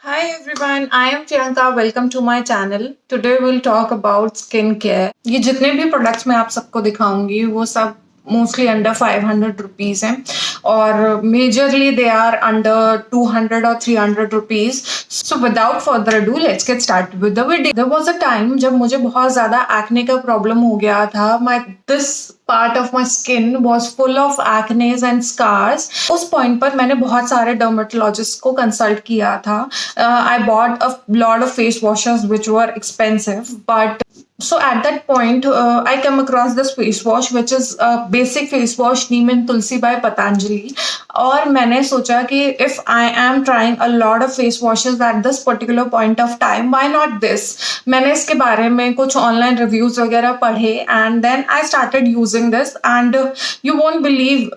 Hi everyone, I am Priyanka. Welcome to my channel. Today we'll talk about skin care. ये जितने भी products मैं आप सबको दिखाऊंगी वो सब मोस्टली अंडर 500 रुपीज हैं और मेजरली दे आर अंडर 200 और 300 rupees. So without further ado let's get start with the video. There was a time जब मुझे बहुत ज्यादा एक्ने का प्रॉब्लम हो गया था. My this part of my skin was full of acnes and scars. उस पॉइंट पर मैंने बहुत सारे डर्मेटोलॉजिस्ट को कंसल्ट किया था. I bought a lot of face washes which were expensive, but so at that point I came across this face wash which is a basic face wash neem and tulsi by Patanjali. और मैंने सोचा कि if I am trying a lot of face washes at this particular point of time, why not this? मैंने इसके बारे में कुछ online reviews वगैरह पढ़े and then I started using this and you won't believe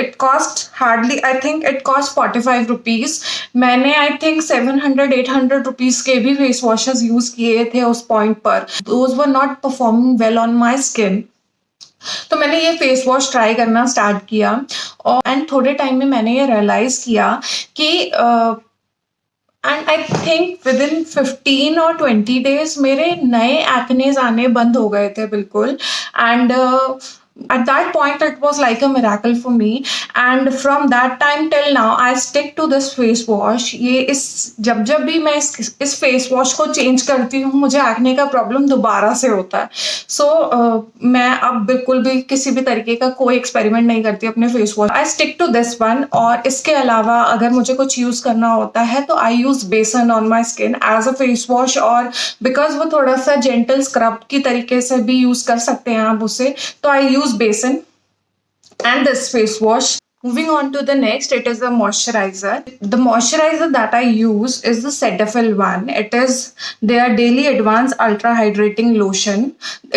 it cost hardly, I think it cost 45 rupees. मैंने I think 700-800 rupees के भी face washes यूज किए थे उस पॉइंट पर. Those were not performing well on my skin. तो मैंने ये फेस वॉश ट्राई करना स्टार्ट किया और एंड थोड़े टाइम में मैंने ये रियलाइज किया कि and I think with in 15 और 20 days मेरे नए एक्नेज आने बंद हो गए थे बिल्कुल. And at that point it was like a miracle for me and from that time till now I stick to this face wash. ये इस जब भी मैं इस फेस वॉश को चेंज करती हूँ मुझे एक्ने का प्रॉब्लम दोबारा से होता है. सो मैं अब बिल्कुल भी किसी भी तरीके का कोई एक्सपेरिमेंट नहीं करती अपने face wash. I stick to this one. और इसके अलावा अगर मुझे कुछ यूज करना होता है तो I use besan on my skin as a face wash. और बिकॉज वो थोड़ा सा जेंटल स्क्रब की तरीके से भी यूज कर सकते हैं आप उसे, तो I use basin and this face wash. Moving on to the next, it is a moisturizer. The moisturizer that I use is the Cetaphil one. It is their daily advanced ultra hydrating lotion.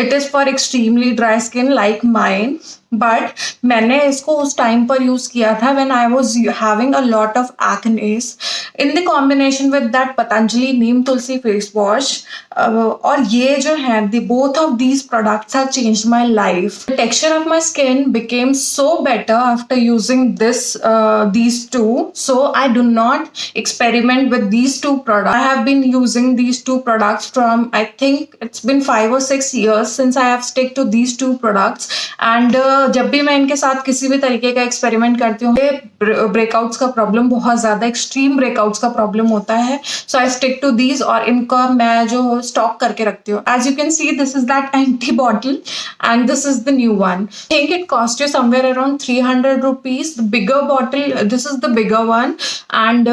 It is for extremely dry skin like mine. But मैंने इसको उस time पर use किया था when I was having a lot of एक्नेस in the combination with that Patanjali Neem Tulsi face wash. और ये जो है both of these products have changed my life. The texture of my skin became so better after using these two. So I do not experiment with these two products. I have been using these two products from, I think it's been 5 or 6 years since I have stick to these two products. And जब भी मैं इनके साथ किसी भी तरीके का experiment करती हूँ ब्रेकआउट्स का प्रॉब्लम बहुत ज्यादा एक्सट्रीम ब्रेकआउट्स का प्रॉब्लम होता है. So I stick to these और इनका मैं जो स्टॉक करके रखती हूँ. As you can see this is that empty bottle and this is the new one. I think it cost you somewhere around 300 rupees. The bigger bottle, this is the bigger one, and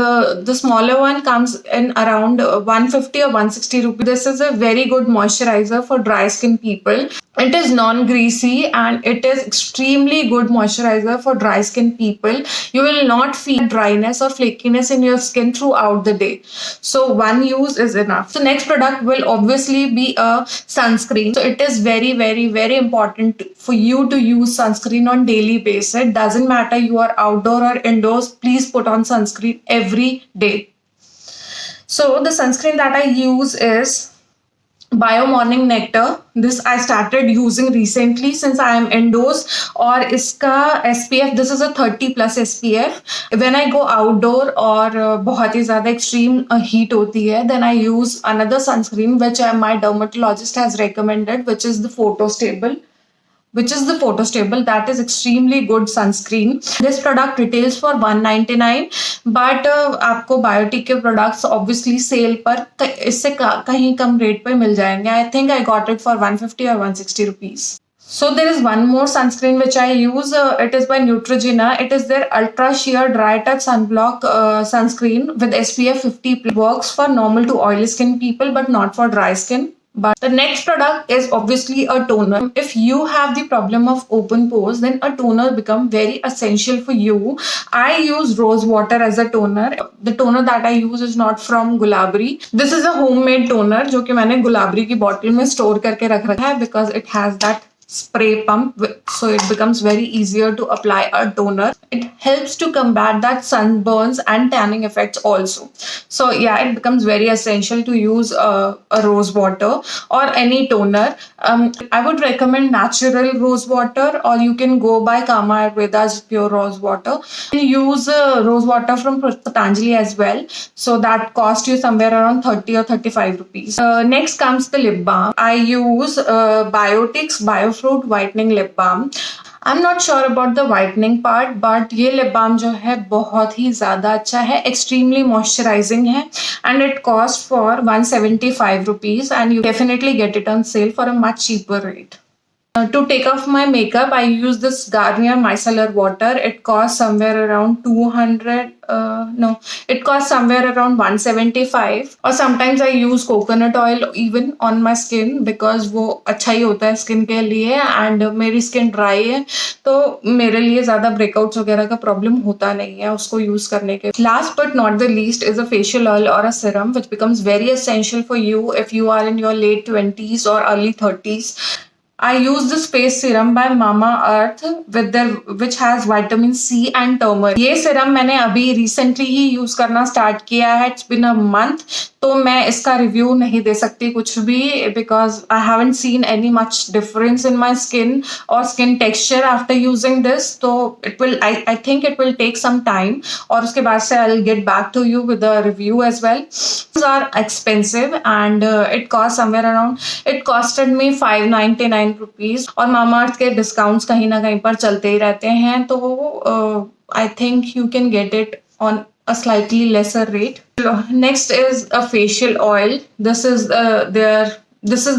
the smaller one comes in around 150 or 160 rupees. This is a very good moisturizer for dry skin people. It is non-greasy and it is extremely good moisturizer for dry skin people. You will not feel dryness or flakiness in your skin throughout the day. So one use is enough. So next product will obviously be a sunscreen. So it is very, very, very important for you to use sunscreen on daily basis. It doesn't matter you are outdoor or indoors. Please put on sunscreen every day. So the sunscreen that I use is Bio Morning Nectar. This I started using recently since I am indoors. और इसका SPF, this is a 30+ SPF. When I go outdoor और बहुत ही ज़्यादा extreme heat होती है, then I use another sunscreen which my dermatologist has recommended, which is the Photostable. That is extremely good sunscreen. This product retails for 199, but आपको biotic के products obviously sale पर इससे कहीं कम रेट पे मिल जाएंगे. I think I got it for 150 or 160 rupees. So there is one more sunscreen which I use. It is by Neutrogena. It is their Ultra Sheer Dry Touch Sunblock sunscreen with SPF 50. Works for normal to oily skin people but not for dry skin. But the next product is obviously a toner. If you have the problem of open pores, then a toner become very essential for you. I use rose water as a toner. The toner that I use is not from Gulabri. This is a homemade toner जो कि मैंने गुलाबरी की bottle में store करके रख रखा है because it has that spray pump, so it becomes very easier to apply a toner. it helps to combat that sunburns and tanning effects also. So yeah, it becomes very essential to use a rose water or any toner. I would recommend natural rose water, or you can go by Kama Ayurveda's pure rose water. You can use rose water from Patanjali as well, so that cost you somewhere around 30 or 35 rupees. Next comes the lip balm. I use Biotics Biofruit Whitening Lip Balm. I am not sure about the whitening part, but ये lip balm जो है बहुत ही ज़्यादा अच्छा है, extremely moisturising है, and it cost for 175 rupees and you definitely get it on sale for a much cheaper rate. To take off my makeup, I use this Garnier Micellar Water. It costs somewhere around 200. No, it costs somewhere around 175. Or sometimes I use coconut oil even on my skin because वो अच्छा ही होता है skin के लिए, and मेरी skin dry है तो मेरे लिए ज़्यादा ब्रेकआउट्स वगैरह का प्रॉब्लम होता नहीं है उसको यूज़ करने के. Last but not the least is a facial oil or a serum which becomes very essential for you if you are in your late 20s or early 30s. I use this face serum by Mamaearth which has vitamin C and turmeric. ये serum मैंने अभी recently ही use करना start किया है. It's been a month. तो मैं इसका review नहीं दे सकती कुछ भी because I haven't seen any much difference in my skin or skin texture after using this. तो I think it will take some time और उसके बाद से I'll get back to you with a review as well. These are expensive and it costed me 599 rupees, और Mamaearth के discounts कहीं ना कहीं पर चलते ही रहते हैं, तो I think you can get it on a slightly lesser rate. Next is a facial oil. This is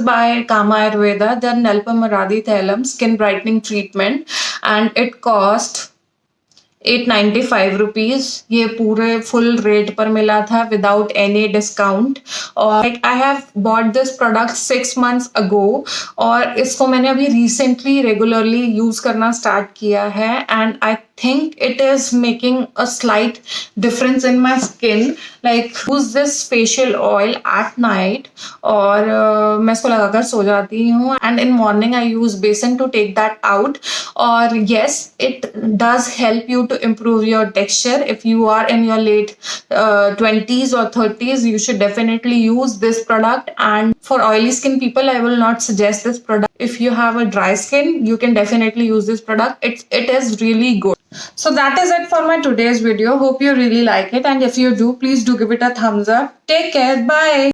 by Kama Ayurveda, the Nalpamaradi Thailam skin brightening treatment, and it cost 895 rupees. ये पूरे full rate पर मिला था without any discount, और I have bought this product 6 months अगो, और इसको मैंने अभी रिसेंटली रेगुलरली यूज करना स्टार्ट किया है, and I think it is making a slight difference in my skin. Like use this facial oil at night, और मैं इसको लगाकर सो जाती हूँ, and in morning I use besan to take that out. और yes, it does help you to improve your texture. If you are in your late 20s or 30s, you should definitely use this product. And for oily skin people, I will not suggest this product. If you have a dry skin, you can definitely use this product. It is really good. So that is it for my today's video. Hope you really like it, and if you do, please do give it a thumbs up. Take care. Bye.